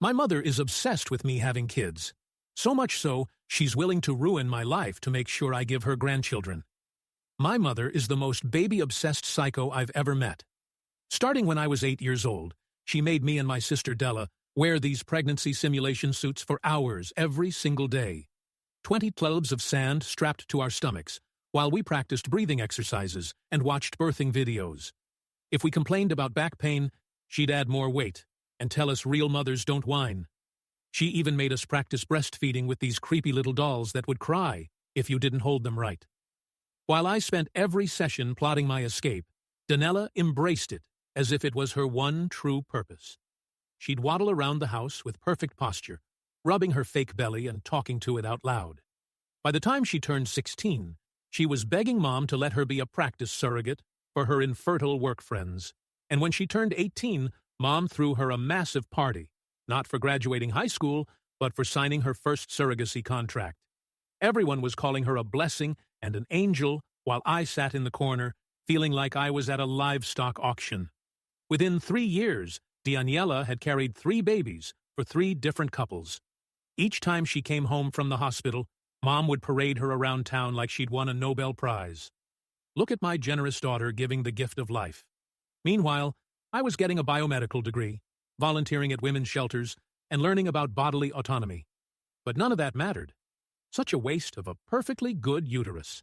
My mother is obsessed with me having kids. So much so, she's willing to ruin my life to make sure I give her grandchildren. My mother is the most baby-obsessed psycho I've ever met. Starting when I was 8 years old, she made me and my sister Della wear these pregnancy simulation suits for hours every single day. 20 globes of sand strapped to our stomachs, while we practiced breathing exercises and watched birthing videos. If we complained about back pain, she'd add more weight and tell us real mothers don't whine. She even made us practice breastfeeding with these creepy little dolls that would cry if you didn't hold them right. While I spent every session plotting my escape, Danella embraced it as if it was her one true purpose. She'd waddle around the house with perfect posture, rubbing her fake belly and talking to it out loud. By the time she turned 16, she was begging Mom to let her be a practice surrogate for her infertile work friends. And when she turned 18, Mom threw her a massive party, not for graduating high school, but for signing her first surrogacy contract. Everyone was calling her a blessing and an angel, while I sat in the corner, feeling like I was at a livestock auction. Within 3 years, Daniela had carried 3 babies for 3 different couples. Each time she came home from the hospital, Mom would parade her around town like she'd won a Nobel Prize. Look at my generous daughter giving the gift of life. Meanwhile, I was getting a biomedical degree, volunteering at women's shelters, and learning about bodily autonomy. But none of that mattered. Such a waste of a perfectly good uterus.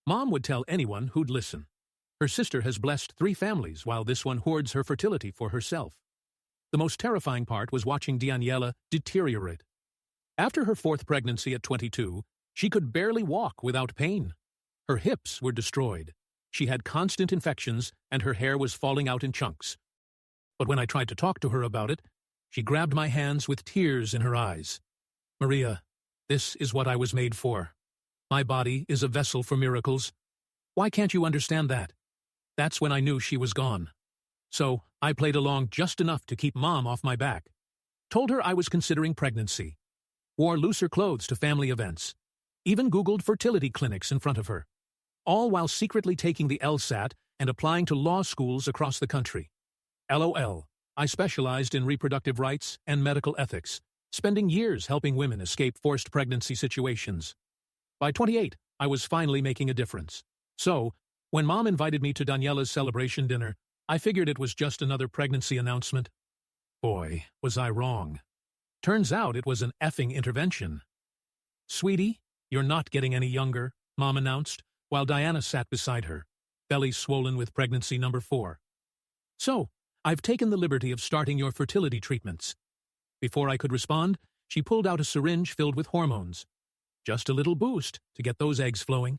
Mom would tell anyone who'd listen. Her sister has blessed 3 families while this one hoards her fertility for herself. The most terrifying part was watching Daniela deteriorate. After her 4th pregnancy at 22, she could barely walk without pain. Her hips were destroyed. She had constant infections, and her hair was falling out in chunks. But when I tried to talk to her about it, she grabbed my hands with tears in her eyes. "Maria, this is what I was made for. My body is a vessel for miracles. Why can't you understand that?" That's when I knew she was gone. So I played along just enough to keep Mom off my back. Told her I was considering pregnancy. Wore looser clothes to family events. Even Googled fertility clinics in front of her. All while secretly taking the LSAT and applying to law schools across the country. LOL, I specialized in reproductive rights and medical ethics, spending years helping women escape forced pregnancy situations. By 28, I was finally making a difference. So, when Mom invited me to Daniela's celebration dinner, I figured it was just another pregnancy announcement. Boy, was I wrong. Turns out it was an effing intervention. "Sweetie, you're not getting any younger," Mom announced, while Diana sat beside her, belly swollen with pregnancy number 4. "So, I've taken the liberty of starting your fertility treatments." Before I could respond, she pulled out a syringe filled with hormones. Just a little boost to get those eggs flowing.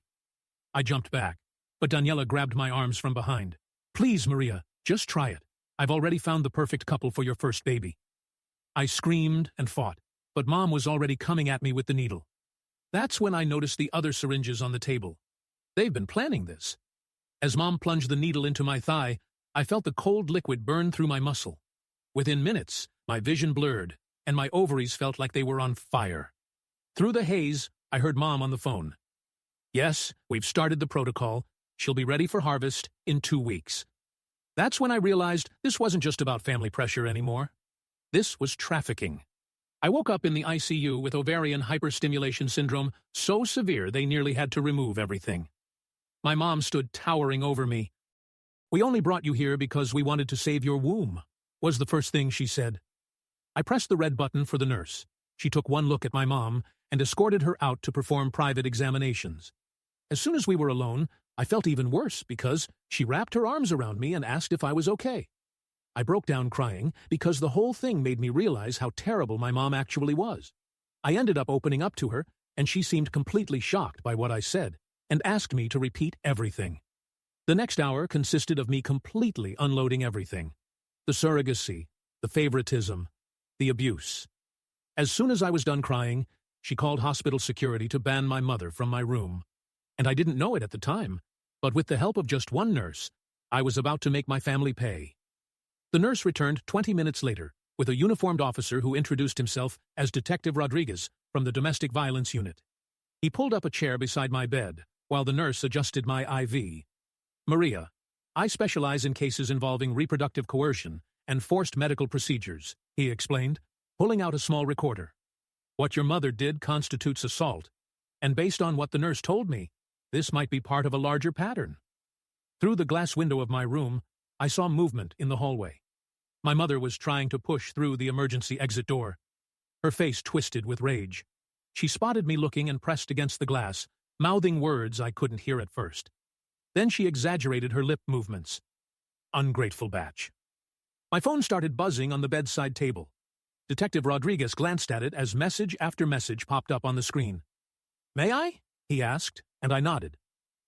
I jumped back, but Daniela grabbed my arms from behind. "Please, Maria, just try it. I've already found the perfect couple for your first baby." I screamed and fought, but Mom was already coming at me with the needle. That's when I noticed the other syringes on the table. They've been planning this. As Mom plunged the needle into my thigh, I felt the cold liquid burn through my muscle. Within minutes, my vision blurred, and my ovaries felt like they were on fire. Through the haze, I heard Mom on the phone. "Yes, we've started the protocol. She'll be ready for harvest in 2 weeks." That's when I realized this wasn't just about family pressure anymore. This was trafficking. I woke up in the ICU with ovarian hyperstimulation syndrome so severe they nearly had to remove everything. My mom stood towering over me. "We only brought you here because we wanted to save your womb," was the first thing she said. I pressed the red button for the nurse. She took one look at my mom and escorted her out to perform private examinations. As soon as we were alone, I felt even worse because she wrapped her arms around me and asked if I was okay. I broke down crying because the whole thing made me realize how terrible my mom actually was. I ended up opening up to her, and she seemed completely shocked by what I said and asked me to repeat everything. The next hour consisted of me completely unloading everything. The surrogacy, the favoritism, the abuse. As soon as I was done crying, she called hospital security to ban my mother from my room. And I didn't know it at the time, but with the help of just one nurse, I was about to make my family pay. The nurse returned 20 minutes later with a uniformed officer who introduced himself as Detective Rodriguez from the Domestic Violence Unit. He pulled up a chair beside my bed while the nurse adjusted my IV. "Maria, I specialize in cases involving reproductive coercion and forced medical procedures," he explained. pulling out a small recorder. What your mother did constitutes assault, and based on what the nurse told me, this might be part of a larger pattern. Through the glass window of my room, I saw movement in the hallway. My mother was trying to push through the emergency exit door. Her face twisted with rage. She spotted me looking and pressed against the glass, mouthing words I couldn't hear at first. Then she exaggerated her lip movements. Ungrateful batch. My phone started buzzing on the bedside table. Detective Rodriguez glanced at it as message after message popped up on the screen. "May I?" he asked, and I nodded.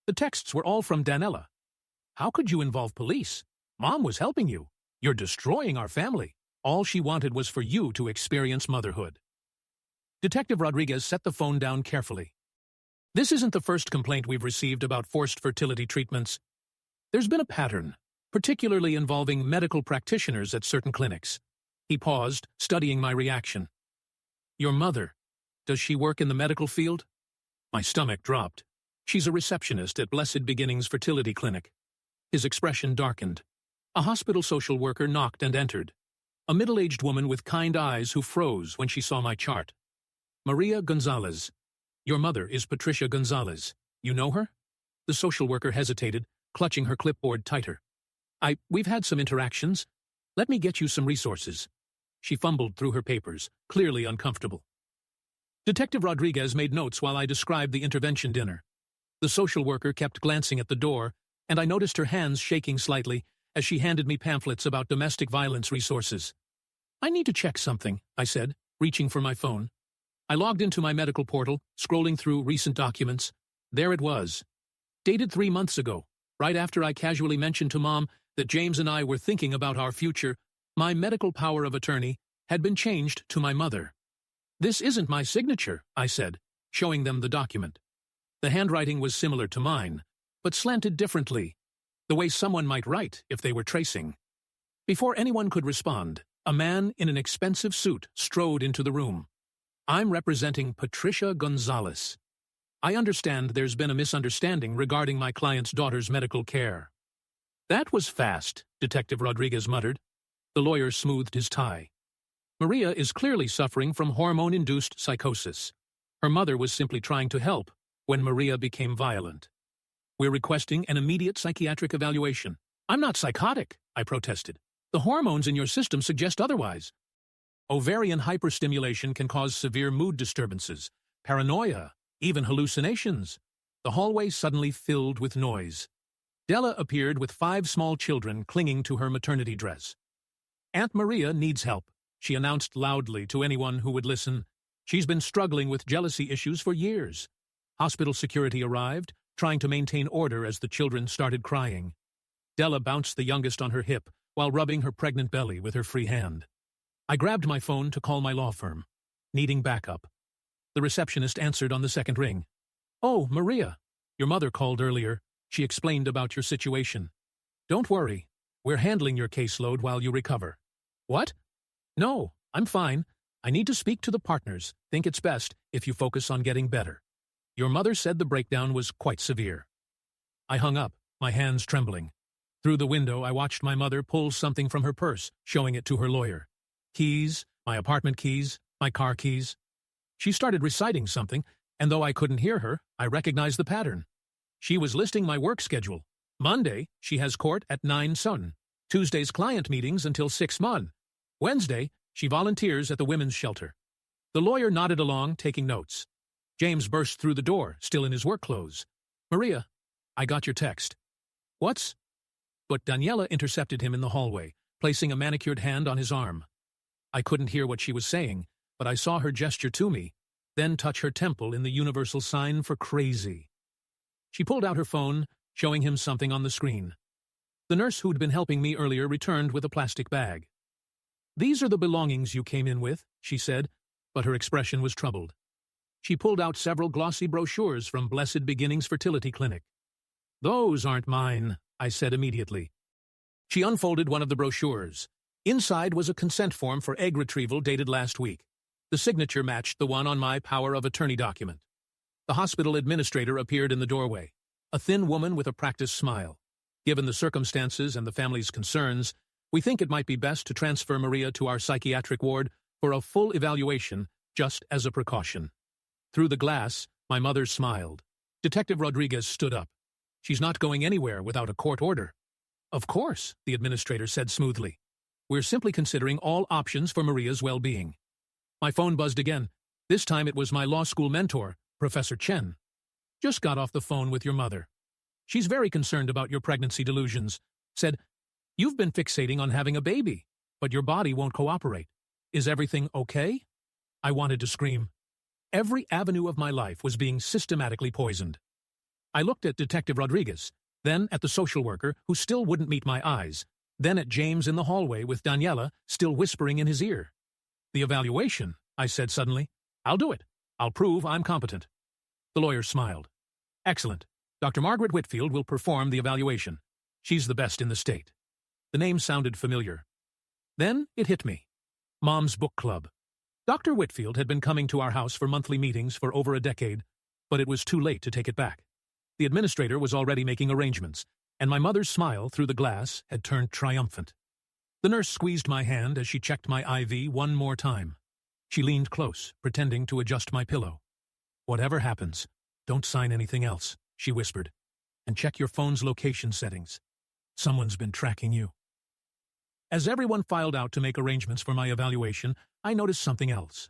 The texts were all from Daniela. "How could you involve police? Mom was helping you. You're destroying our family. All she wanted was for you to experience motherhood." Detective Rodriguez set the phone down carefully. "This isn't the first complaint we've received about forced fertility treatments. There's been a pattern, particularly involving medical practitioners at certain clinics." He paused, studying my reaction. "Your mother, does she work in the medical field?" My stomach dropped. "She's a receptionist at Blessed Beginnings Fertility Clinic." His expression darkened. A hospital social worker knocked and entered. A middle-aged woman with kind eyes who froze when she saw my chart. "Maria Gonzalez. Your mother is Patricia Gonzalez. You know her?" The social worker hesitated, clutching her clipboard tighter. We've had some interactions. Let me get you some resources." She fumbled through her papers, clearly uncomfortable. Detective Rodriguez made notes while I described the intervention dinner. The social worker kept glancing at the door, and I noticed her hands shaking slightly as she handed me pamphlets about domestic violence resources. "I need to check something," I said, reaching for my phone. I logged into my medical portal, scrolling through recent documents. There it was. Dated 3 months ago, right after I casually mentioned to Mom that James and I were thinking about our future, my medical power of attorney had been changed to my mother. "This isn't my signature," I said, showing them the document. The handwriting was similar to mine, but slanted differently, the way someone might write if they were tracing. Before anyone could respond, a man in an expensive suit strode into the room. "I'm representing Patricia Gonzalez. I understand there's been a misunderstanding regarding my client's daughter's medical care." "That was fast," Detective Rodriguez muttered. The lawyer smoothed his tie. "Maria is clearly suffering from hormone-induced psychosis. Her mother was simply trying to help when Maria became violent. We're requesting an immediate psychiatric evaluation." "I'm not psychotic," I protested. "The hormones in your system suggest otherwise." "Ovarian hyperstimulation can cause severe mood disturbances, paranoia, even hallucinations." The hallway suddenly filled with noise. Della appeared with 5 small children clinging to her maternity dress. "Aunt Maria needs help," she announced loudly to anyone who would listen. "She's been struggling with jealousy issues for years." Hospital security arrived, trying to maintain order as the children started crying. Della bounced the youngest on her hip while rubbing her pregnant belly with her free hand. I grabbed my phone to call my law firm, needing backup. The receptionist answered on the second ring. "Oh, Maria, your mother called earlier. She explained about your situation. Don't worry, we're handling your caseload while you recover." "What?" "No, I'm fine. I need to speak to the partners. Think it's best if you focus on getting better. Your mother said the breakdown was quite severe." I hung up, my hands trembling. Through the window, I watched my mother pull something from her purse, showing it to her lawyer. Keys, my apartment keys, my car keys. She started reciting something, and though I couldn't hear her, I recognized the pattern. She was listing my work schedule. Monday, she has court at 9 sun. Tuesday's client meetings until 6 mon. Wednesday, she volunteers at the women's shelter. The lawyer nodded along, taking notes. James burst through the door, still in his work clothes. "Maria, I got your text." "What's?" But Daniela intercepted him in the hallway, placing a manicured hand on his arm. I couldn't hear what she was saying, but I saw her gesture to me, then touch her temple in the universal sign for crazy. She pulled out her phone, showing him something on the screen. The nurse who'd been helping me earlier returned with a plastic bag. "These are the belongings you came in with," she said, but her expression was troubled. She pulled out several glossy brochures from Blessed Beginnings Fertility Clinic. "Those aren't mine," I said immediately. She unfolded one of the brochures. Inside was a consent form for egg retrieval dated last week. The signature matched the one on my power of attorney document. The hospital administrator appeared in the doorway, a thin woman with a practiced smile. "Given the circumstances and the family's concerns, we think it might be best to transfer Maria to our psychiatric ward for a full evaluation, just as a precaution. Through the glass, my mother smiled. Detective Rodriguez stood up. She's not going anywhere without a court order. Of course, the administrator said smoothly. We're simply considering all options for Maria's well-being. My phone buzzed again. This time it was my law school mentor, Professor Chen. Just got off the phone with your mother. She's very concerned about your pregnancy delusions. Said, you've been fixating on having a baby, but your body won't cooperate. Is everything okay? I wanted to scream. Every avenue of my life was being systematically poisoned. I looked at Detective Rodriguez, then at the social worker, who still wouldn't meet my eyes, then at James in the hallway with Daniela still whispering in his ear. The evaluation, I said suddenly. I'll do it. I'll prove I'm competent. The lawyer smiled. Excellent. Dr. Margaret Whitfield will perform the evaluation. She's the best in the state. The name sounded familiar. Then it hit me. Mom's Book Club. Dr. Whitfield had been coming to our house for monthly meetings for over a decade, but it was too late to take it back. The administrator was already making arrangements, and my mother's smile through the glass had turned triumphant. The nurse squeezed my hand as she checked my IV one more time. She leaned close, pretending to adjust my pillow. Whatever happens, don't sign anything else, she whispered, and check your phone's location settings. Someone's been tracking you. As everyone filed out to make arrangements for my evaluation, I noticed something else.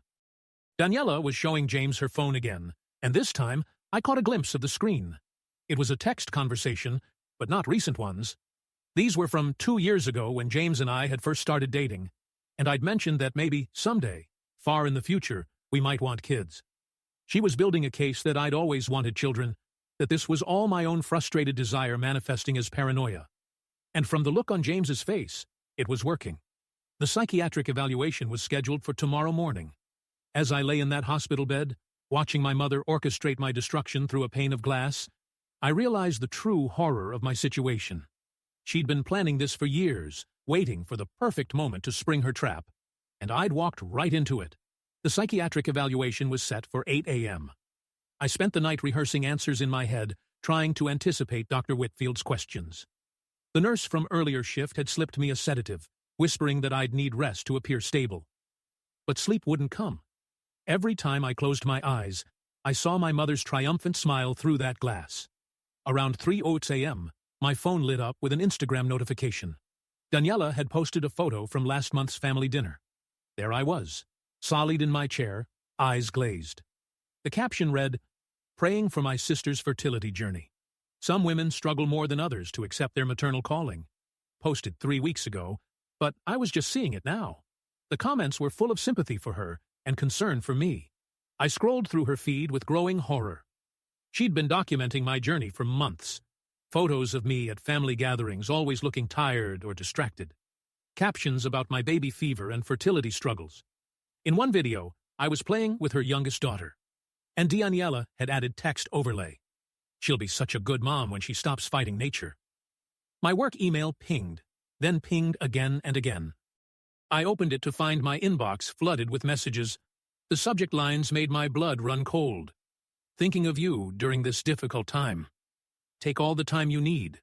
Daniela was showing James her phone again, and this time I caught a glimpse of the screen. It was a text conversation, but not recent ones. These were from 2 years ago when James and I had first started dating, and I'd mentioned that maybe someday, far in the future, we might want kids. She was building a case that I'd always wanted children, that this was all my own frustrated desire manifesting as paranoia. And from the look on James's face, it was working. The psychiatric evaluation was scheduled for tomorrow morning. As I lay in that hospital bed, watching my mother orchestrate my destruction through a pane of glass, I realized the true horror of my situation. She'd been planning this for years, waiting for the perfect moment to spring her trap, and I'd walked right into it. The psychiatric evaluation was set for 8 a.m. I spent the night rehearsing answers in my head, trying to anticipate Dr. Whitfield's questions. The nurse from earlier shift had slipped me a sedative, whispering that I'd need rest to appear stable. But sleep wouldn't come. Every time I closed my eyes, I saw my mother's triumphant smile through that glass. Around 3:00 a.m., my phone lit up with an Instagram notification. Daniela had posted a photo from last month's family dinner. There I was, solid in my chair, eyes glazed. The caption read, "Praying for my sister's fertility journey. Some women struggle more than others to accept their maternal calling." Posted 3 weeks ago, but I was just seeing it now. The comments were full of sympathy for her and concern for me. I scrolled through her feed with growing horror. She'd been documenting my journey for months. Photos of me at family gatherings, always looking tired or distracted. Captions about my baby fever and fertility struggles. In one video, I was playing with her youngest daughter. And Daniela had added text overlay. She'll be such a good mom when she stops fighting nature. My work email pinged, then pinged again and again. I opened it to find my inbox flooded with messages. The subject lines made my blood run cold. Thinking of you during this difficult time. Take all the time you need.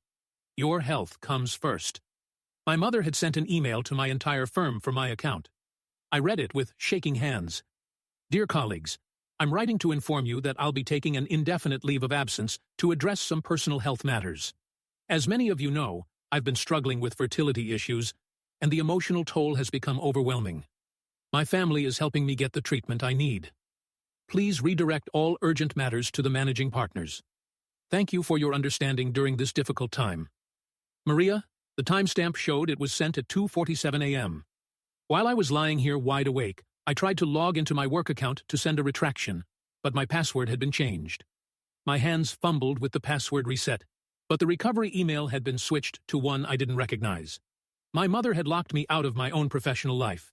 Your health comes first. My mother had sent an email to my entire firm for my account. I read it with shaking hands. Dear colleagues, I'm writing to inform you that I'll be taking an indefinite leave of absence to address some personal health matters. As many of you know, I've been struggling with fertility issues, and the emotional toll has become overwhelming. My family is helping me get the treatment I need. Please redirect all urgent matters to the managing partners. Thank you for your understanding during this difficult time. Maria, the timestamp showed it was sent at 2:47 a.m. While I was lying here wide awake, I tried to log into my work account to send a retraction, but my password had been changed. My hands fumbled with the password reset, but the recovery email had been switched to one I didn't recognize. My mother had locked me out of my own professional life.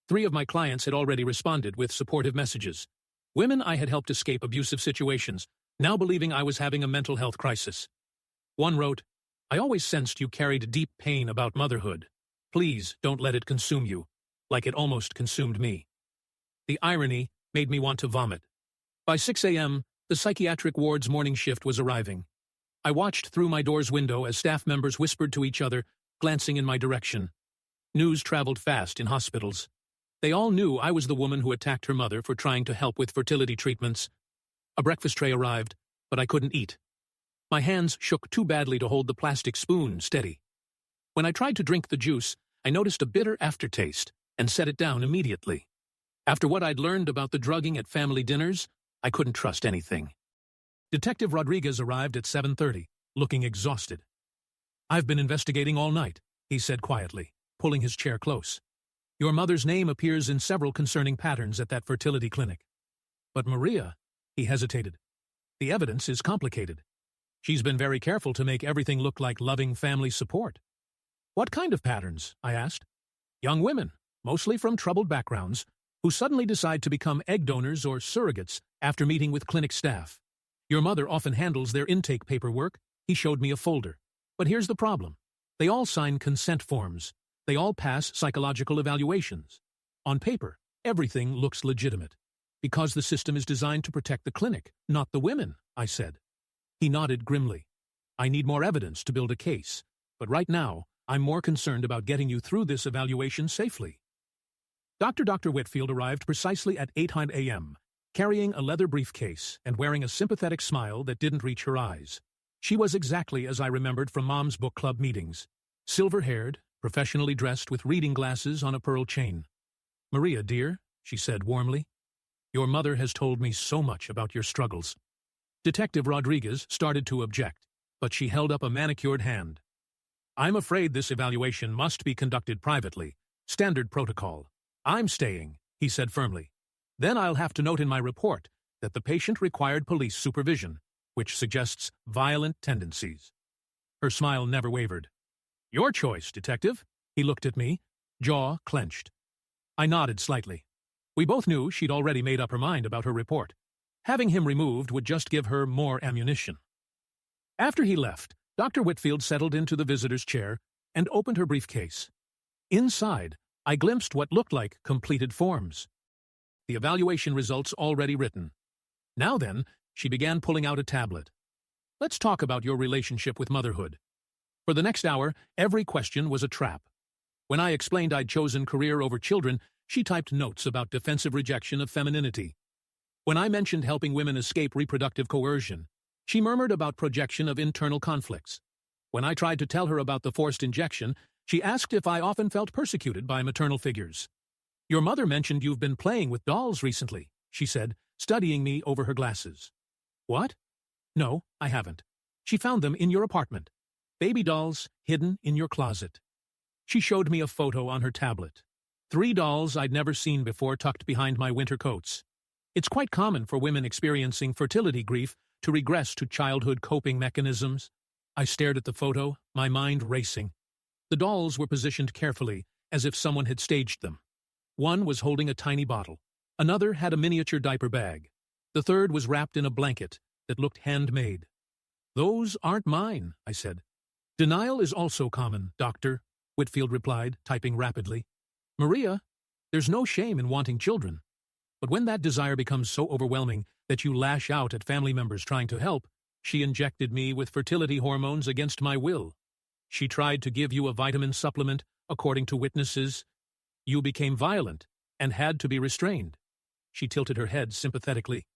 3 of my clients had already responded with supportive messages. Women I had helped escape abusive situations, now believing I was having a mental health crisis. One wrote, "I always sensed you carried deep pain about motherhood. Please don't let it consume you, like it almost consumed me." The irony made me want to vomit. By 6 a.m., the psychiatric ward's morning shift was arriving. I watched through my door's window as staff members whispered to each other, glancing in my direction. News traveled fast in hospitals. They all knew I was the woman who attacked her mother for trying to help with fertility treatments. A breakfast tray arrived, but I couldn't eat. My hands shook too badly to hold the plastic spoon steady. When I tried to drink the juice, I noticed a bitter aftertaste and set it down immediately. After what I'd learned about the drugging at family dinners, I couldn't trust anything. Detective Rodriguez arrived at 7:30, looking exhausted. "I've been investigating all night," he said quietly, pulling his chair close. "Your mother's name appears in several concerning patterns at that fertility clinic. But Maria," he hesitated, "the evidence is complicated. She's been very careful to make everything look like loving family support." "What kind of patterns?" I asked. "Young women, mostly from troubled backgrounds, who suddenly decide to become egg donors or surrogates after meeting with clinic staff. Your mother often handles their intake paperwork." He showed me a folder. "But here's the problem. They all sign consent forms. They all pass psychological evaluations. On paper, everything looks legitimate. Because the system is designed to protect the clinic, not the women," I said. He nodded grimly. "I need more evidence to build a case, but right now, I'm more concerned about getting you through this evaluation safely." Dr. Whitfield arrived precisely at 8 a.m., carrying a leather briefcase and wearing a sympathetic smile that didn't reach her eyes. She was exactly as I remembered from Mom's book club meetings. Silver-haired, professionally dressed with reading glasses on a pearl chain. "Maria, dear," she said warmly, "your mother has told me so much about your struggles." Detective Rodriguez started to object, but she held up a manicured hand. "I'm afraid this evaluation must be conducted privately. Standard protocol. I'm staying," he said firmly. "Then I'll have to note in my report that the patient required police supervision, which suggests violent tendencies." Her smile never wavered. "Your choice, Detective." He looked at me, jaw clenched. I nodded slightly. We both knew she'd already made up her mind about her report. Having him removed would just give her more ammunition. After he left, Dr. Whitfield settled into the visitor's chair and opened her briefcase. Inside, I glimpsed what looked like completed forms. The evaluation results already written. Now then, she began pulling out a tablet. "Let's talk about your relationship with motherhood." For the next hour, every question was a trap. When I explained I'd chosen career over children, she typed notes about defensive rejection of femininity. When I mentioned helping women escape reproductive coercion, she murmured about projection of internal conflicts. When I tried to tell her about the forced injection, she asked if I often felt persecuted by maternal figures. "Your mother mentioned you've been playing with dolls recently," she said, studying me over her glasses. "What?" "No, I haven't. She found them in your apartment. Baby dolls hidden in your closet." She showed me a photo on her tablet. 3 dolls I'd never seen before tucked behind my winter coats. It's quite common for women experiencing fertility grief to regress to childhood coping mechanisms. I stared at the photo, my mind racing. The dolls were positioned carefully, as if someone had staged them. One was holding a tiny bottle. Another had a miniature diaper bag. The third was wrapped in a blanket that looked handmade. "Those aren't mine," I said. "Denial is also common, Doctor," Whitfield replied, typing rapidly. "Maria, there's no shame in wanting children. But when that desire becomes so overwhelming that you lash out at family members trying to help, she injected me with fertility hormones against my will. She tried to give you a vitamin supplement, according to witnesses. You became violent and had to be restrained." She tilted her head sympathetically.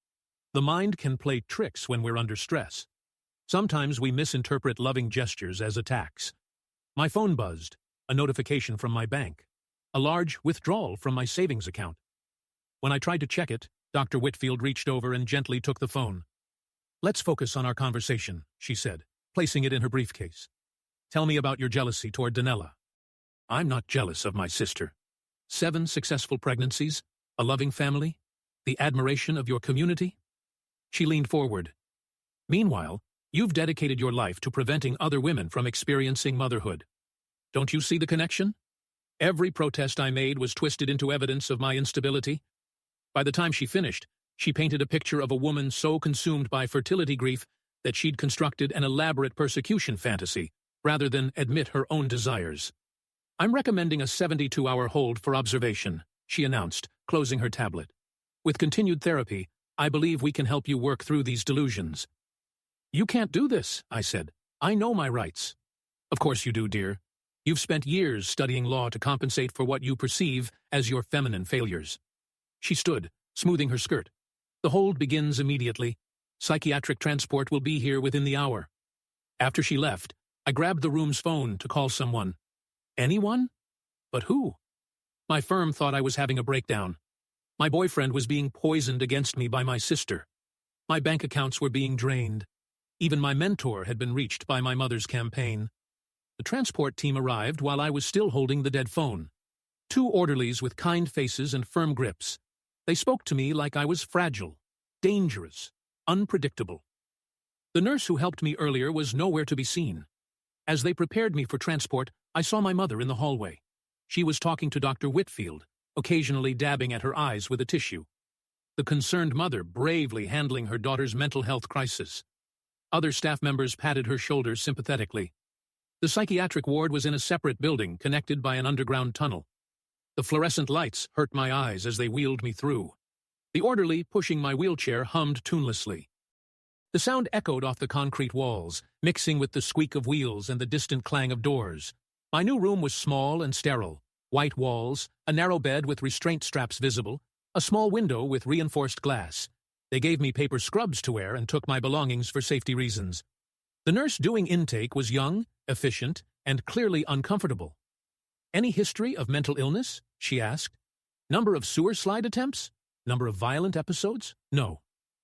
"The mind can play tricks when we're under stress. Sometimes we misinterpret loving gestures as attacks." My phone buzzed, a notification from my bank. A large withdrawal from my savings account. When I tried to check it, Dr. Whitfield reached over and gently took the phone. "Let's focus on our conversation," she said, placing it in her briefcase. "Tell me about your jealousy toward Danella." "I'm not jealous of my sister. 7 successful pregnancies, a loving family, the admiration of your community." She leaned forward. "Meanwhile, you've dedicated your life to preventing other women from experiencing motherhood. Don't you see the connection? Every protest I made was twisted into evidence of my instability. By the time she finished, she painted a picture of a woman so consumed by fertility grief that she'd constructed an elaborate persecution fantasy, rather than admit her own desires. "I'm recommending a 72-hour hold for observation," she announced, closing her tablet. "With continued therapy, I believe we can help you work through these delusions." "You can't do this," I said. "I know my rights." "Of course you do, dear. You've spent years studying law to compensate for what you perceive as your feminine failures. She stood, smoothing her skirt. The hold begins immediately. Psychiatric transport will be here within the hour. After she left, I grabbed the room's phone to call someone. Anyone? But who? My firm thought I was having a breakdown. My boyfriend was being poisoned against me by my sister. My bank accounts were being drained. Even my mentor had been reached by my mother's campaign. The transport team arrived while I was still holding the dead phone. 2 orderlies with kind faces and firm grips. They spoke to me like I was fragile, dangerous, unpredictable. The nurse who helped me earlier was nowhere to be seen. As they prepared me for transport, I saw my mother in the hallway. She was talking to Dr. Whitfield, occasionally dabbing at her eyes with a tissue. The concerned mother bravely handling her daughter's mental health crisis. Other staff members patted her shoulders sympathetically. The psychiatric ward was in a separate building connected by an underground tunnel. The fluorescent lights hurt my eyes as they wheeled me through. The orderly pushing my wheelchair hummed tunelessly. The sound echoed off the concrete walls, mixing with the squeak of wheels and the distant clang of doors. My new room was small and sterile. White walls, a narrow bed with restraint straps visible, a small window with reinforced glass. They gave me paper scrubs to wear and took my belongings for safety reasons. The nurse doing intake was young, efficient, and clearly uncomfortable. "Any history of mental illness?" she asked. "Number of sewer slide attempts? Number of violent episodes? No.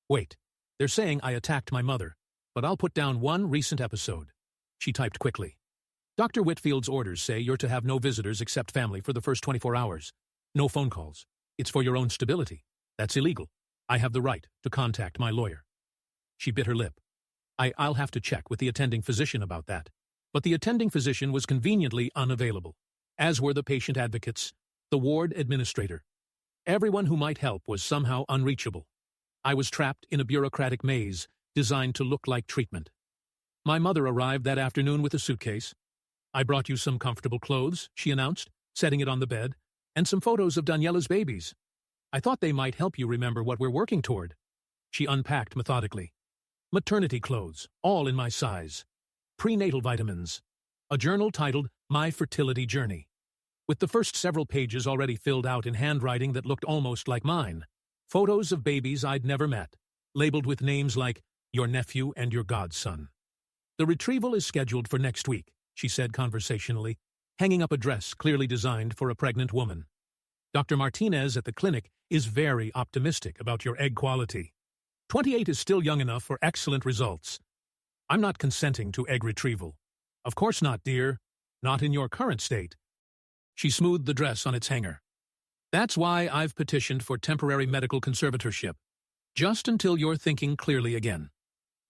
Wait, they're saying I attacked my mother, but I'll put down 1 recent episode." She typed quickly. "Dr. Whitfield's orders say you're to have no visitors except family for the first 24 hours. No phone calls. It's for your own stability. That's illegal. I have the right to contact my lawyer." She bit her lip. I'll have to check with the attending physician about that. But the attending physician was conveniently unavailable, as were the patient advocates, the ward administrator. Everyone who might help was somehow unreachable. I was trapped in a bureaucratic maze designed to look like treatment. My mother arrived that afternoon with a suitcase. "I brought you some comfortable clothes," she announced, setting it on the bed, "and some photos of Daniela's babies. I thought they might help you remember what we're working toward." She unpacked methodically. Maternity clothes, all in my size. Prenatal vitamins. A journal titled My Fertility Journey, with the first several pages already filled out in handwriting that looked almost like mine. Photos of babies I'd never met, labeled with names like your nephew and your godson. "The retrieval is scheduled for next week," she said conversationally, hanging up a dress clearly designed for a pregnant woman. "Dr. Martinez at the clinic is very optimistic about your egg quality. 28 is still young enough for excellent results. I'm not consenting to egg retrieval." "Of course not, dear. Not in your current state." She smoothed the dress on its hanger. "That's why I've petitioned for temporary medical conservatorship, just until you're thinking clearly again."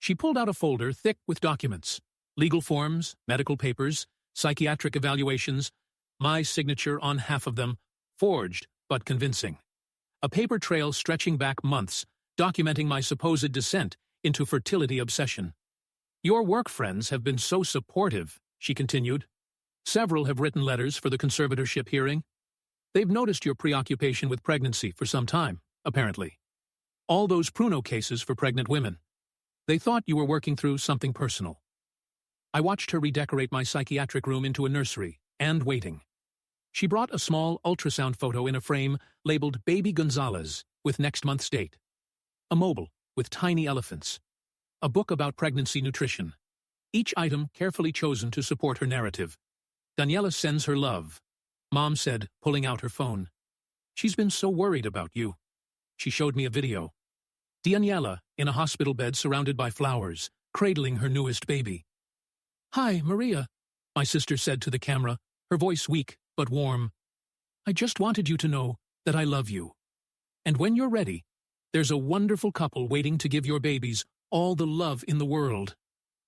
She pulled out a folder thick with documents, legal forms, medical papers, psychiatric evaluations, my signature on half of them, forged but convincing. A paper trail stretching back months, documenting my supposed descent into fertility obsession. "Your work friends have been so supportive," she continued. "Several have written letters for the conservatorship hearing. They've noticed your preoccupation with pregnancy for some time, apparently. All those Pruno cases for pregnant women. They thought you were working through something personal." I watched her redecorate my psychiatric room into a nursery, and waiting. She brought a small ultrasound photo in a frame labeled Baby Gonzalez with next month's date. A mobile with tiny elephants. A book about pregnancy nutrition. Each item carefully chosen to support her narrative. "Daniela sends her love," Mom said, pulling out her phone. "She's been so worried about you." She showed me a video. Daniela, in a hospital bed surrounded by flowers, cradling her newest baby. "Hi, Maria," my sister said to the camera, her voice weak but warm. "I just wanted you to know that I love you. And when you're ready, there's a wonderful couple waiting to give your babies all the love in the world,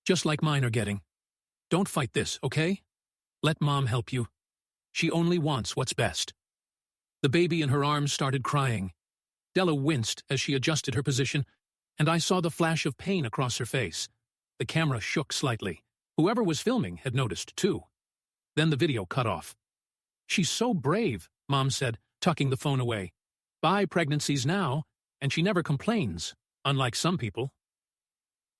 just like mine are getting. Don't fight this, okay? Let Mom help you. She only wants what's best." The baby in her arms started crying. Della winced as she adjusted her position, and I saw the flash of pain across her face. The camera shook slightly. Whoever was filming had noticed, too. Then the video cut off. "She's so brave," Mom said, tucking the phone away. "Buy pregnancies now, and she never complains, unlike some people."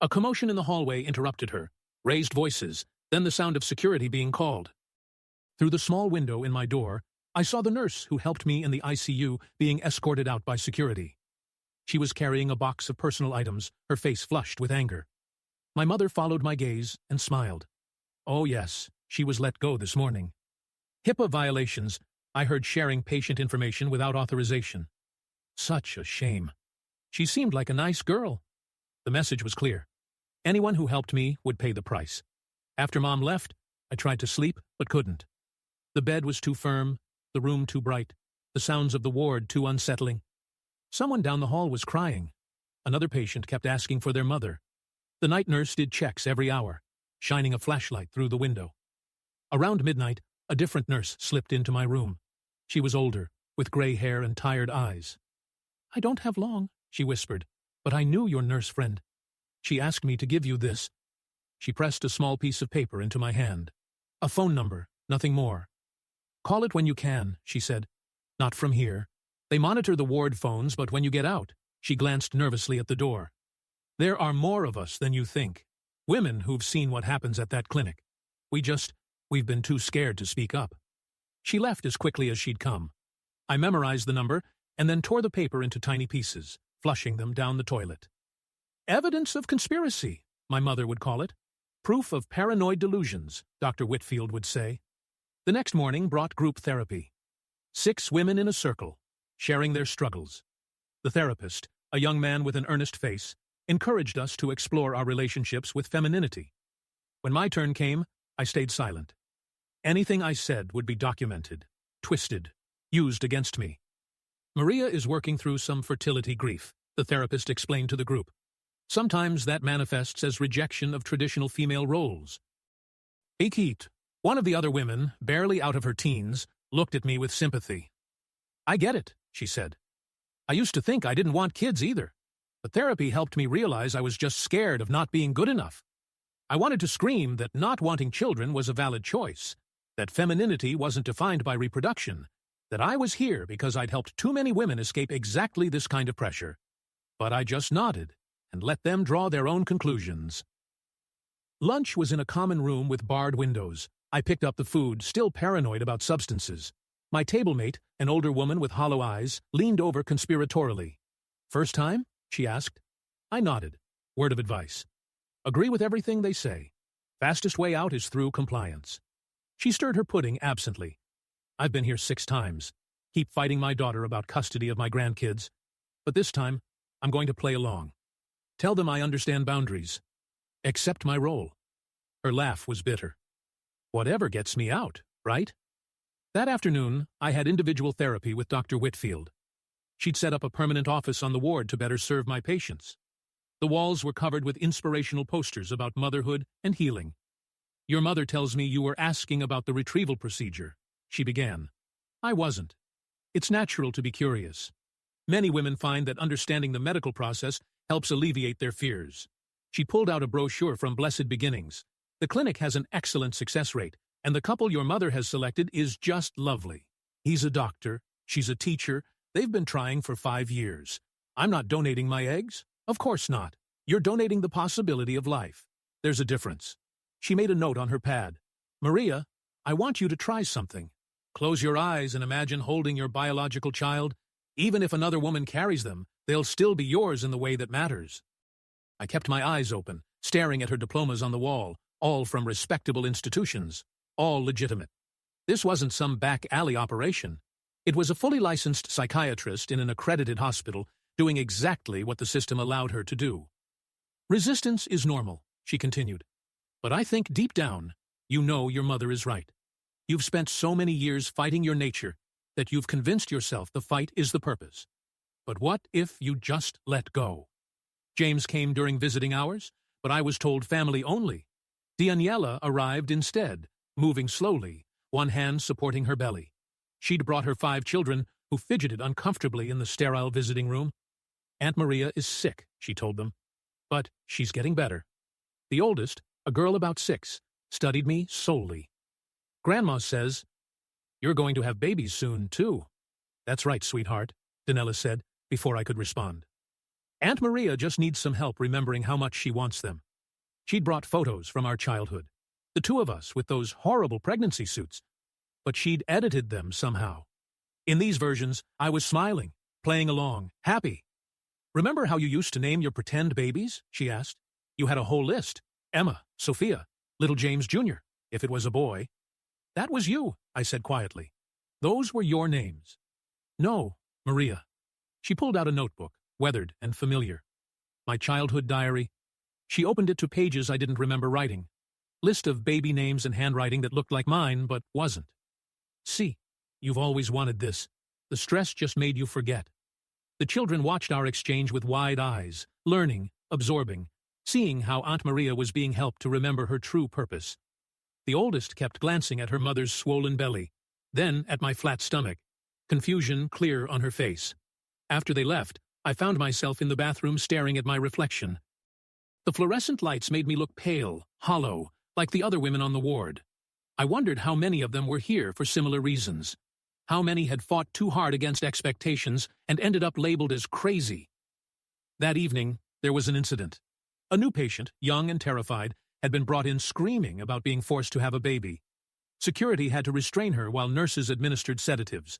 A commotion in the hallway interrupted her, raised voices, then the sound of security being called. Through the small window in my door, I saw the nurse who helped me in the ICU being escorted out by security. She was carrying a box of personal items, her face flushed with anger. My mother followed my gaze and smiled. Oh yes, she was let go this morning. HIPAA violations, I heard, sharing patient information without authorization. Such a shame. She seemed like a nice girl. The message was clear. Anyone who helped me would pay the price. After Mom left, I tried to sleep but couldn't. The bed was too firm, the room too bright, the sounds of the ward too unsettling. Someone down the hall was crying. Another patient kept asking for their mother. The night nurse did checks every hour, shining a flashlight through the window. Around midnight, a different nurse slipped into my room. She was older, with gray hair and tired eyes. I don't have long, she whispered, but I knew your nurse friend. She asked me to give you this. She pressed a small piece of paper into my hand. A phone number, nothing more. Call it when you can, she said. Not from here. They monitor the ward phones, but when you get out, she glanced nervously at the door. There are more of us than you think. Women who've seen what happens at that clinic. We've been too scared to speak up. She left as quickly as she'd come. I memorized the number and then tore the paper into tiny pieces, flushing them down the toilet. Evidence of conspiracy, my mother would call it. Proof of paranoid delusions, Dr. Whitfield would say. The next morning brought group therapy. 6 women in a circle, sharing their struggles. The therapist, a young man with an earnest face, encouraged us to explore our relationships with femininity. When my turn came, I stayed silent. Anything I said would be documented, twisted, used against me. Maria is working through some fertility grief, the therapist explained to the group. Sometimes that manifests as rejection of traditional female roles. Akit, one of the other women, barely out of her teens, looked at me with sympathy. I get it, she said. I used to think I didn't want kids either, but therapy helped me realize I was just scared of not being good enough. I wanted to scream that not wanting children was a valid choice, that femininity wasn't defined by reproduction, that I was here because I'd helped too many women escape exactly this kind of pressure. But I just nodded and let them draw their own conclusions. Lunch was in a common room with barred windows. I picked up the food, still paranoid about substances. My tablemate, an older woman with hollow eyes, leaned over conspiratorially. First time? She asked. I nodded. Word of advice. Agree with everything they say. Fastest way out is through compliance. She stirred her pudding absently. I've been here 6 times. Keep fighting my daughter about custody of my grandkids. But this time, I'm going to play along. Tell them I understand boundaries. Accept my role. Her laugh was bitter. Whatever gets me out, right? That afternoon, I had individual therapy with Dr. Whitfield. She'd set up a permanent office on the ward to better serve my patients. The walls were covered with inspirational posters about motherhood and healing. Your mother tells me you were asking about the retrieval procedure, she began. I wasn't. It's natural to be curious. Many women find that understanding the medical process helps alleviate their fears. She pulled out a brochure from Blessed Beginnings. The clinic has an excellent success rate, and the couple your mother has selected is just lovely. He's a doctor, she's a teacher, they've been trying for 5 years. I'm not donating my eggs? Of course not. You're donating the possibility of life. There's a difference. She made a note on her pad. Maria, I want you to try something. Close your eyes and imagine holding your biological child. Even if another woman carries them, they'll still be yours in the way that matters. I kept my eyes open, staring at her diplomas on the wall, all from respectable institutions, all legitimate. This wasn't some back alley operation. It was a fully licensed psychiatrist in an accredited hospital doing exactly what the system allowed her to do. Resistance is normal, she continued. But I think deep down, you know your mother is right. You've spent so many years fighting your nature that you've convinced yourself the fight is the purpose. But what if you just let go? James came during visiting hours, but I was told family only. Daniela arrived instead, moving slowly, one hand supporting her belly. She'd brought her 5 children, who fidgeted uncomfortably in the sterile visiting room. Aunt Maria is sick, she told them. But she's getting better. The oldest, a girl about 6, studied me solely. Grandma says, you're going to have babies soon, too. That's right, sweetheart, Danella said, before I could respond. Aunt Maria just needs some help remembering how much she wants them. She'd brought photos from our childhood. The 2 of us with those horrible pregnancy suits. but she'd edited them somehow. In these versions, I was smiling, playing along, happy. "Remember how you used to name your pretend babies?" she asked. "You had a whole list. Emma, Sophia, little James Jr., if it was a boy." "That was you," I said quietly. "Those were your names." "No, Maria." She pulled out a notebook, weathered and familiar. My childhood diary. She opened it to pages I didn't remember writing. List of baby names and handwriting that looked like mine, but wasn't. "See, you've always wanted this. The stress just made you forget." The children watched our exchange with wide eyes, learning, absorbing, seeing how Aunt Maria was being helped to remember her true purpose. The oldest kept glancing at her mother's swollen belly, then at my flat stomach, confusion clear on her face. After they left, I found myself in the bathroom staring at my reflection. The fluorescent lights made me look pale, hollow, like the other women on the ward. I wondered how many of them were here for similar reasons. How many had fought too hard against expectations and ended up labeled as crazy. That evening, there was an incident. A new patient, young and terrified, had been brought in screaming about being forced to have a baby. Security had to restrain her while nurses administered sedatives.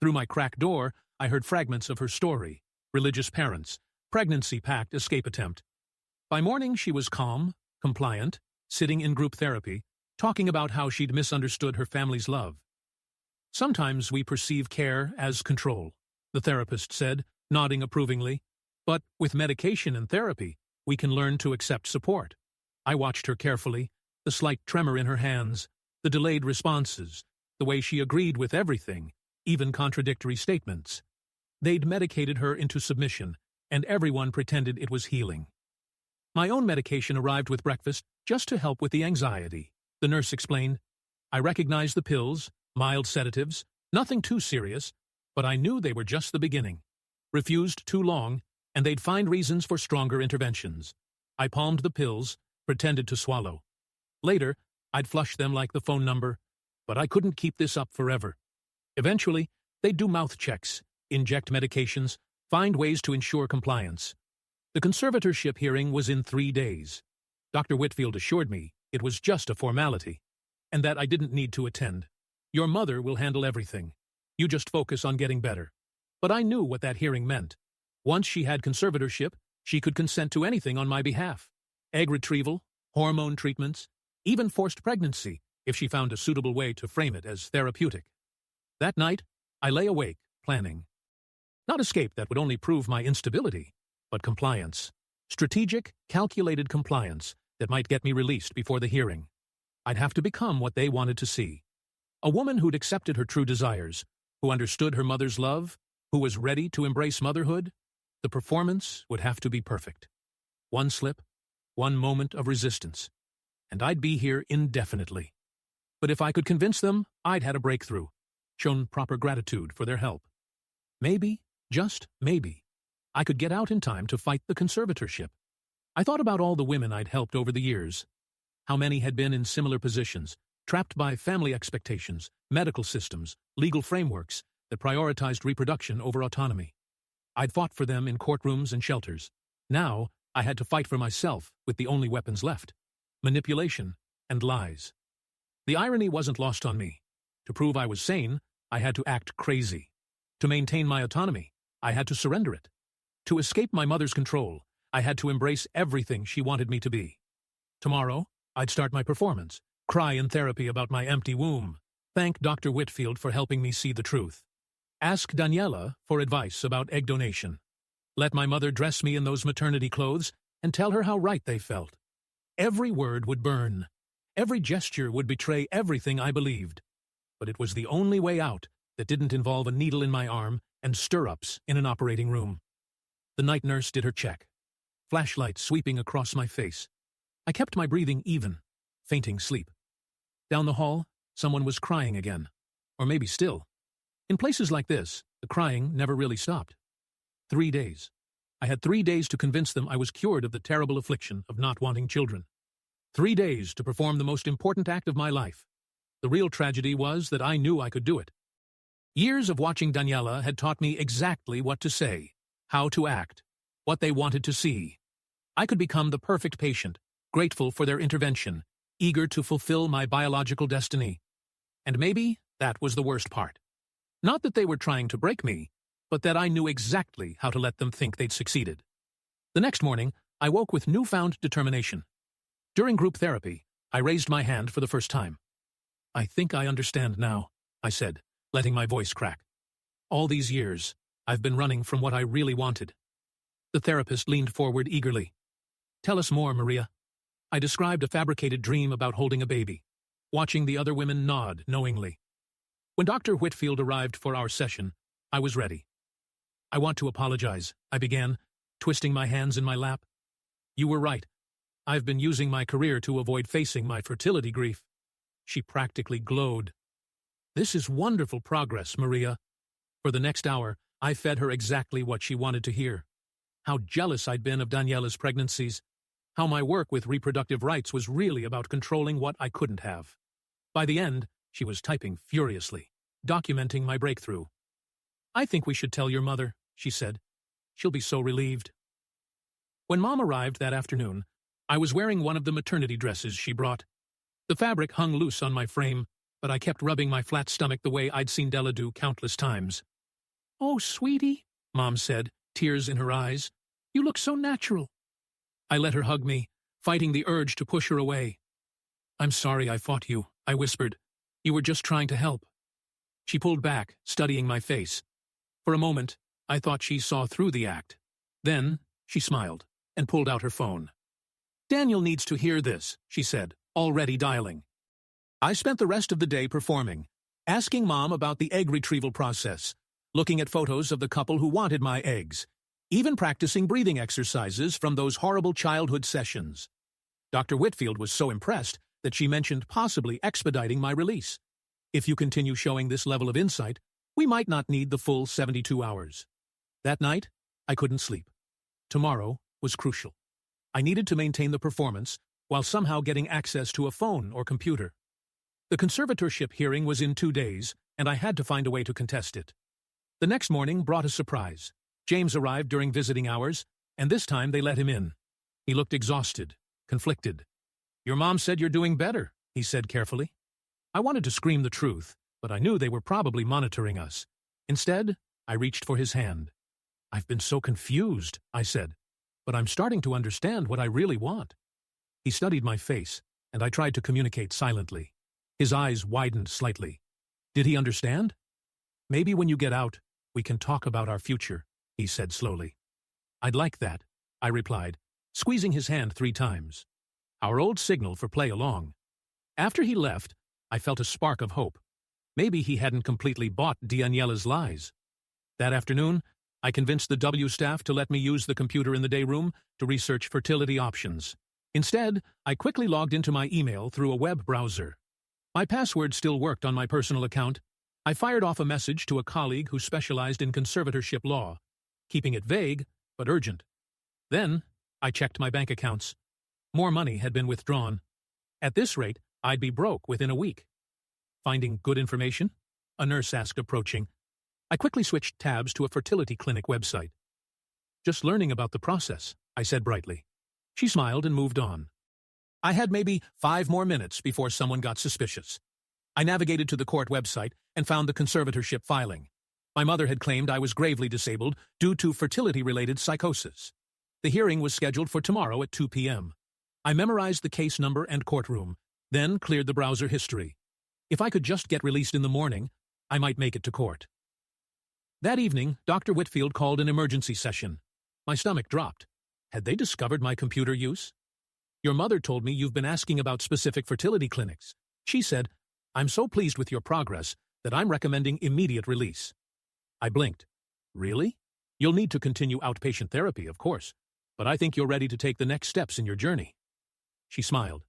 Through my cracked door, I heard fragments of her story: religious parents, pregnancy pact escape attempt. By morning, she was calm, compliant, sitting in group therapy, talking about how she'd misunderstood her family's love. "Sometimes we perceive care as control," the therapist said, nodding approvingly. "But with medication and therapy, we can learn to accept support." I watched her carefully, the slight tremor in her hands, the delayed responses, the way she agreed with everything, even contradictory statements. They'd medicated her into submission, and everyone pretended it was healing. My own medication arrived with breakfast just to help with the anxiety, the nurse explained. I recognized the pills, mild sedatives, nothing too serious, but I knew they were just the beginning. Refused too long, and they'd find reasons for stronger interventions. I palmed the pills, pretended to swallow. Later, I'd flush them like the phone number, but I couldn't keep this up forever. Eventually, they'd do mouth checks, inject medications, find ways to ensure compliance. The conservatorship hearing was in 3 days. Dr. Whitfield assured me it was just a formality, and that I didn't need to attend. "Your mother will handle everything. You just focus on getting better." But I knew what that hearing meant. Once she had conservatorship, she could consent to anything on my behalf. Egg retrieval, hormone treatments, even forced pregnancy, if she found a suitable way to frame it as therapeutic. That night, I lay awake, planning. Not escape that would only prove my instability, but compliance. Strategic, calculated compliance that might get me released before the hearing. I'd have to become what they wanted to see. A woman who'd accepted her true desires, who understood her mother's love, who was ready to embrace motherhood. The performance would have to be perfect. One slip, one moment of resistance, and I'd be here indefinitely. But if I could convince them, I'd had a breakthrough, shown proper gratitude for their help. Maybe, just maybe, I could get out in time to fight the conservatorship. I thought about all the women I'd helped over the years. How many had been in similar positions, trapped by family expectations, medical systems, legal frameworks that prioritized reproduction over autonomy. I'd fought for them in courtrooms and shelters. Now, I had to fight for myself with the only weapons left: manipulation and lies. The irony wasn't lost on me. To prove I was sane, I had to act crazy. To maintain my autonomy, I had to surrender it. To escape my mother's control, I had to embrace everything she wanted me to be. Tomorrow, I'd start my performance, cry in therapy about my empty womb, thank Dr. Whitfield for helping me see the truth. Ask Daniela for advice about egg donation. Let my mother dress me in those maternity clothes and tell her how right they felt. Every word would burn. Every gesture would betray everything I believed. But it was the only way out that didn't involve a needle in my arm and stirrups in an operating room. The night nurse did her check, flashlight sweeping across my face. I kept my breathing even, fainting sleep. Down the hall, someone was crying again. Or maybe still. In places like this, the crying never really stopped. 3 days. I had 3 days to convince them I was cured of the terrible affliction of not wanting children. 3 days to perform the most important act of my life. The real tragedy was that I knew I could do it. Years of watching Daniela had taught me exactly what to say, how to act, what they wanted to see. I could become the perfect patient, grateful for their intervention, eager to fulfill my biological destiny. And maybe That was the worst part. Not that they were trying to break me, but that I knew exactly how to let them think they'd succeeded. The next morning, I woke with newfound determination. During group therapy, I raised my hand for the first time. "I think I understand now," I said, letting my voice crack. "All these years, I've been running from what I really wanted." The therapist leaned forward eagerly. "Tell us more, Maria." I described a fabricated dream about holding a baby, watching the other women nod knowingly. When Dr. Whitfield arrived for our session, I was ready. "I want to apologize," I began, twisting my hands in my lap. "You were right. I've been using my career to avoid facing my fertility grief." She practically glowed. "This is wonderful progress, Maria." For the next hour, I fed her exactly what she wanted to hear. How jealous I'd been of Daniela's pregnancies. How my work with reproductive rights was really about controlling what I couldn't have. By the end, she was typing furiously, documenting my breakthrough. "I think we should tell your mother," she said. "She'll be so relieved." When Mom arrived that afternoon, I was wearing one of the maternity dresses she brought. The fabric hung loose on my frame, but I kept rubbing my flat stomach the way I'd seen Della do countless times. "Oh, sweetie," Mom said, tears in her eyes. "You look so natural." I let her hug me, fighting the urge to push her away. "I'm sorry I fought you," I whispered. "You were just trying to help." She pulled back, studying my face. For a moment, I thought she saw through the act. Then, she smiled and pulled out her phone. "Daniel needs to hear this," she said, already dialing. I spent the rest of the day performing, asking Mom about the egg retrieval process, looking at photos of the couple who wanted my eggs, even practicing breathing exercises from those horrible childhood sessions. Dr. Whitfield was so impressed that she mentioned possibly expediting my release. "If you continue showing this level of insight, we might not need the full 72 hours. That night, I couldn't sleep. Tomorrow was crucial. I needed to maintain the performance while somehow getting access to a phone or computer. The conservatorship hearing was in 2 days, and I had to find a way to contest it. The next morning brought a surprise. James arrived during visiting hours, and this time they let him in. He looked exhausted, conflicted. "Your mom said you're doing better," he said carefully. I wanted to scream the truth, but I knew they were probably monitoring us. Instead, I reached for his hand. "I've been so confused," I said, "but I'm starting to understand what I really want." He studied my face, and I tried to communicate silently. His eyes widened slightly. Did he understand? "Maybe when you get out, we can talk about our future," he said slowly. "I'd like that," I replied, squeezing his hand 3 times. Our old signal for play along. After he left, I felt a spark of hope. Maybe he hadn't completely bought Daniela's lies. That afternoon, I convinced the W staff to let me use the computer in the day room to research fertility options. Instead, I quickly logged into my email through a web browser. My password still worked on my personal account. I fired off a message to a colleague who specialized in conservatorship law, keeping it vague but urgent. Then, I checked my bank accounts. More money had been withdrawn. At this rate, I'd be broke within a week. "Finding good information?" a nurse asked, approaching. I quickly switched tabs to a fertility clinic website. "Just learning about the process," I said brightly. She smiled and moved on. I had maybe 5 more minutes before someone got suspicious. I navigated to the court website and found the conservatorship filing. My mother had claimed I was gravely disabled due to fertility-related psychosis. The hearing was scheduled for tomorrow at 2 p.m. I memorized the case number and courtroom, then cleared the browser history. If I could just get released in the morning, I might make it to court. That evening, Dr. Whitfield called an emergency session. My stomach dropped. Had they discovered my computer use? "Your mother told me you've been asking about specific fertility clinics." She said, "I'm so pleased with your progress that I'm recommending immediate release." I blinked. "Really? You'll need to continue outpatient therapy, of course, but I think you're ready to take the next steps in your journey." She smiled.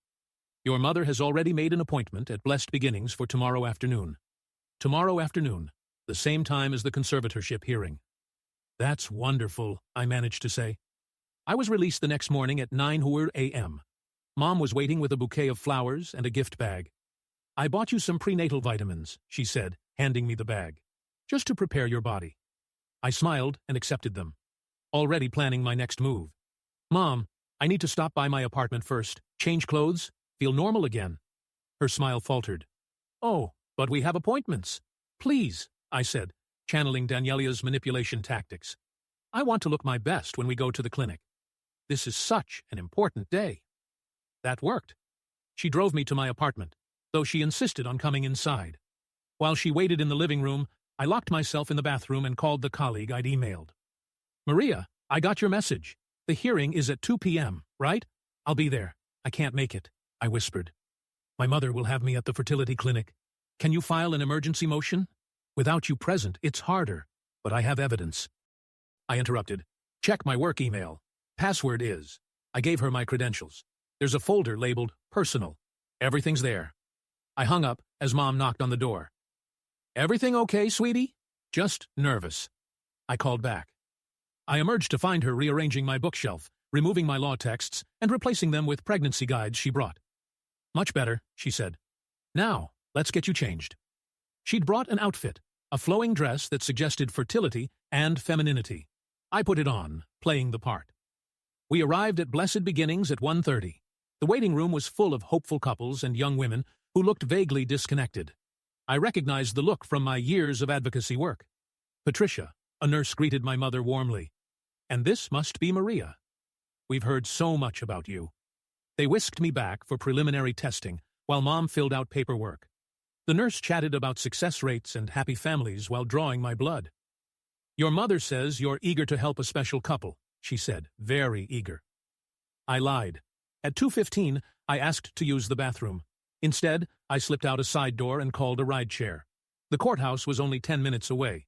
"Your mother has already made an appointment at Blessed Beginnings for tomorrow afternoon." Tomorrow afternoon, the same time as the conservatorship hearing. "That's wonderful," I managed to say. I was released the next morning at 9 a.m. Mom was waiting with a bouquet of flowers and a gift bag. "I bought you some prenatal vitamins," she said, handing me the bag, "just to prepare your body." I smiled and accepted them, already planning my next move. "Mom, I need to stop by my apartment first, change clothes, feel normal again." Her smile faltered. "Oh, But we have appointments. Please, I said, channeling Daniela's manipulation tactics. I want to look my best when we go to the clinic. This is such an important day. That worked. She drove me to my apartment, though she insisted on coming inside. While she waited in the living room, I locked myself in the bathroom and called the colleague I'd emailed. Maria, I got your message. The hearing is at 2 p.m., right? I'll be there. I can't make it, I whispered. My mother will have me at the fertility clinic. Can you file an emergency motion? Without you present, it's harder, but I have evidence. I interrupted. Check my work email. Password is. I gave her my credentials. There's a folder labeled Personal. Everything's there. I hung up as Mom knocked on the door. Everything okay, sweetie? Just nervous. I called back. I emerged to find her rearranging my bookshelf, removing my law texts, and replacing them with pregnancy guides she brought. Much better, she said. Now, let's get you changed. She'd brought an outfit, a flowing dress that suggested fertility and femininity. I put it on, playing the part. We arrived at Blessed Beginnings at 1:30. The waiting room was full of hopeful couples and young women who looked vaguely disconnected. I recognized the look from my years of advocacy work. Patricia, a nurse, greeted my mother warmly. And this must be Maria. We've heard so much about you. They whisked me back for preliminary testing while Mom filled out paperwork. The nurse chatted about success rates and happy families while drawing my blood. Your mother says you're eager to help a special couple, she said, very eager. I lied. At 2:15, I asked to use the bathroom. Instead, I slipped out a side door and called a rideshare. The courthouse was only 10 minutes away.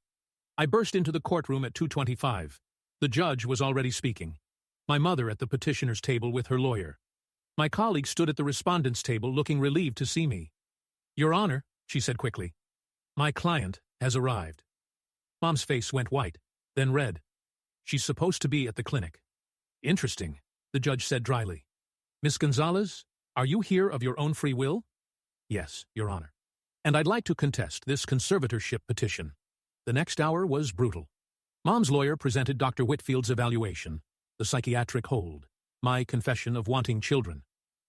I burst into the courtroom at 2:25. The judge was already speaking. My mother at the petitioner's table with her lawyer. My colleague stood at the respondent's table looking relieved to see me. Your Honor, she said quickly, my client has arrived. Mom's face went white, then red. She's supposed to be at the clinic. Interesting, the judge said dryly. Miss Gonzalez, are you here of your own free will? Yes, Your Honor. And I'd like to contest this conservatorship petition. The next hour was brutal. Mom's lawyer presented Dr. Whitfield's evaluation, the psychiatric hold, my confession of wanting children.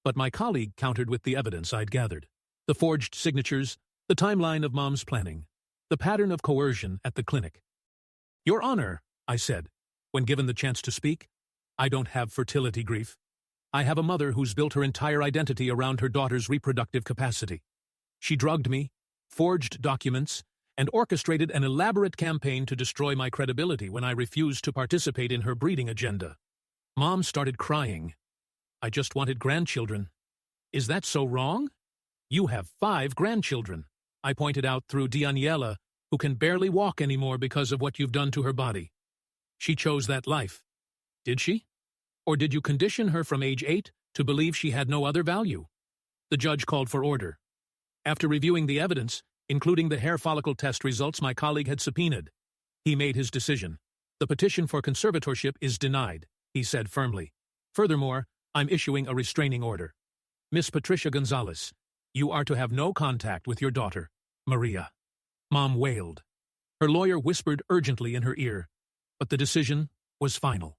But my colleague countered with the evidence I'd gathered. The forged signatures, the timeline of Mom's planning, the pattern of coercion at the clinic. Your Honor, I said, when given the chance to speak, I don't have fertility grief. I have a mother who's built her entire identity around her daughter's reproductive capacity. She drugged me, forged documents, and orchestrated an elaborate campaign to destroy my credibility when I refused to participate in her breeding agenda. Mom started crying. I just wanted grandchildren. Is that so wrong? You have 5 grandchildren, I pointed out through Daniela, who can barely walk anymore because of what you've done to her body. She chose that life. Did she? Or did you condition her from age 8 to believe she had no other value? The judge called for order. After reviewing the evidence, including the hair follicle test results my colleague had subpoenaed, he made his decision. The petition for conservatorship is denied, he said firmly. Furthermore, I'm issuing a restraining order. Miss Patricia Gonzalez, you are to have no contact with your daughter, Maria. Mom wailed. Her lawyer whispered urgently in her ear, but the decision was final.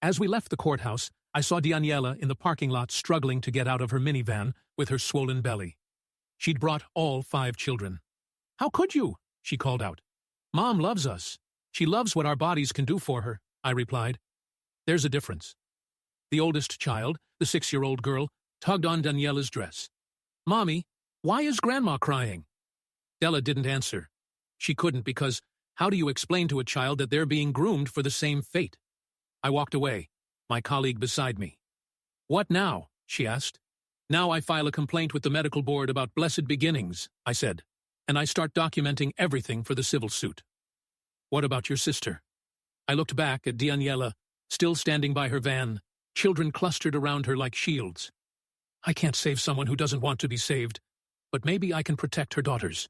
As we left the courthouse, I saw Daniela in the parking lot struggling to get out of her minivan with her swollen belly. She'd brought all 5 children. How could you? She called out. Mom loves us. She loves what our bodies can do for her, I replied. There's a difference. The oldest child, the 6-year-old girl, tugged on Daniela's dress. Mommy, why is Grandma crying? Della didn't answer. She couldn't because how do you explain to a child that they're being groomed for the same fate? I walked away, my colleague beside me. What now? She asked. Now I file a complaint with the medical board about Blessed Beginnings, I said, and I start documenting everything for the civil suit. What about your sister? I looked back at Daniela, still standing by her van, children clustered around her like shields. I can't save someone who doesn't want to be saved, but maybe I can protect her daughters.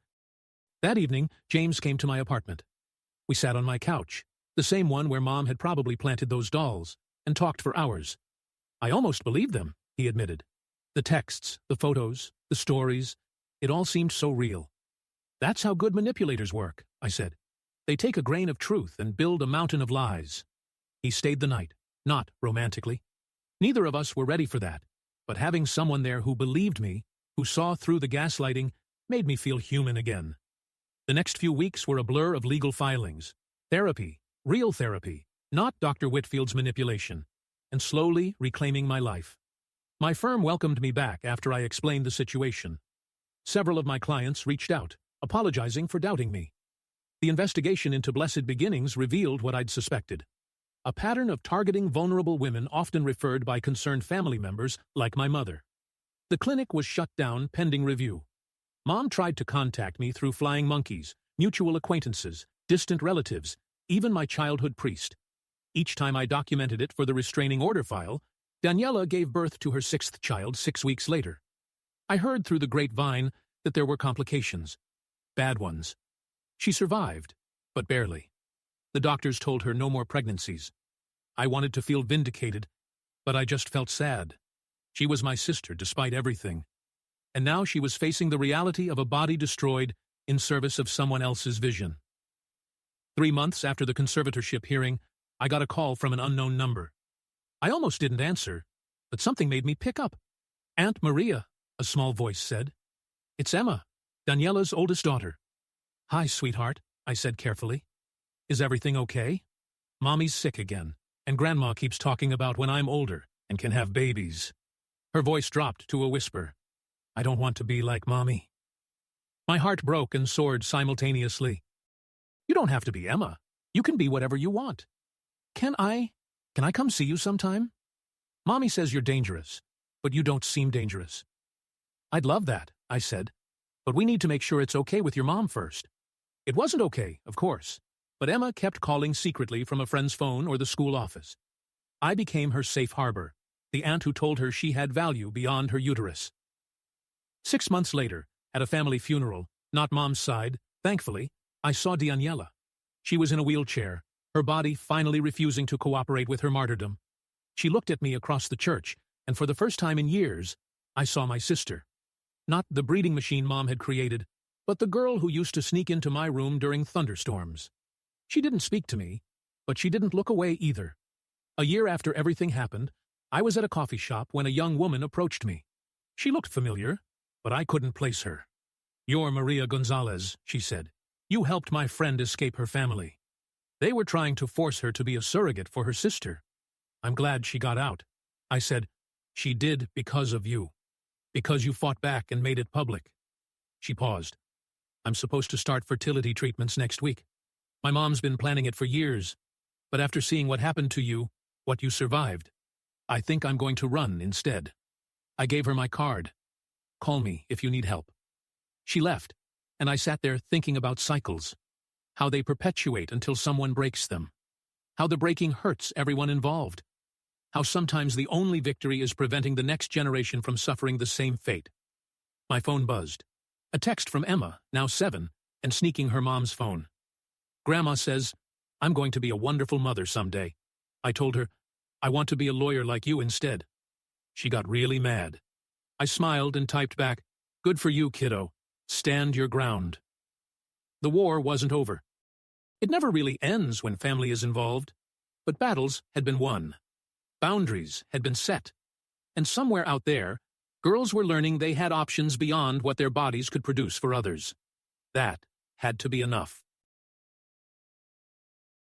That evening, James came to my apartment. We sat on my couch, the same one where Mom had probably planted those dolls, and talked for hours. I almost believed them, he admitted. The texts, the photos, the stories, it all seemed so real. That's how good manipulators work, I said. They take a grain of truth and build a mountain of lies. He stayed the night, not romantically. Neither of us were ready for that, but having someone there who believed me, who saw through the gaslighting, made me feel human again. The next few weeks were a blur of legal filings, therapy, real therapy, not Dr. Whitfield's manipulation, and slowly reclaiming my life. My firm welcomed me back after I explained the situation. Several of my clients reached out, apologizing for doubting me. The investigation into Blessed Beginnings revealed what I'd suspected: a pattern of targeting vulnerable women often referred by concerned family members like my mother. The clinic was shut down pending review. Mom tried to contact me through flying monkeys, mutual acquaintances, distant relatives, even my childhood priest. Each time I documented it for the restraining order file, Daniela gave birth to her sixth child 6 weeks later. I heard through the grapevine that there were complications. Bad ones. She survived, but barely. The doctors told her no more pregnancies. I wanted to feel vindicated, but I just felt sad. She was my sister despite everything. And now she was facing the reality of a body destroyed in service of someone else's vision. 3 months after the conservatorship hearing, I got a call from an unknown number. I almost didn't answer, but something made me pick up. "Aunt Maria," a small voice said. "It's Emma, Daniela's oldest daughter." "Hi, sweetheart," I said carefully. "Is everything okay?" "Mommy's sick again, and Grandma keeps talking about when I'm older and can have babies." Her voice dropped to a whisper. "I don't want to be like Mommy." My heart broke and soared simultaneously. "You don't have to be Emma. You can be whatever you want." Can I come see you sometime? Mommy says you're dangerous, but you don't seem dangerous." "I'd love that," I said, "but we need to make sure it's okay with your mom first." It wasn't okay, of course, but Emma kept calling secretly from a friend's phone or the school office. I became her safe harbor, the aunt who told her she had value beyond her uterus. 6 months later, at a family funeral, not Mom's side, thankfully, I saw Daniela. She was in a wheelchair, her body finally refusing to cooperate with her martyrdom. She looked at me across the church, and for the first time in years, I saw my sister. Not the breeding machine Mom had created, but the girl who used to sneak into my room during thunderstorms. She didn't speak to me, but she didn't look away either. A year after everything happened, I was at a coffee shop when a young woman approached me. She looked familiar, but I couldn't place her. "You're Maria Gonzalez," she said. "You helped my friend escape her family. They were trying to force her to be a surrogate for her sister. I'm glad she got out." I said, "She did because of you. Because you fought back and made it public." She paused. "I'm supposed to start fertility treatments next week. My mom's been planning it for years. But after seeing what happened to you, what you survived, I think I'm going to run instead." I gave her my card. "Call me if you need help." She left, and I sat there thinking about cycles. How they perpetuate until someone breaks them. How the breaking hurts everyone involved. How sometimes the only victory is preventing the next generation from suffering the same fate. My phone buzzed. A text from Emma, now 7, and sneaking her mom's phone. "Grandma says, I'm going to be a wonderful mother someday." I told her, "I want to be a lawyer like you instead." She got really mad. I smiled and typed back, "Good for you, kiddo. Stand your ground." The war wasn't over. It never really ends when family is involved, but battles had been won. Boundaries had been set. And somewhere out there, girls were learning they had options beyond what their bodies could produce for others. That had to be enough.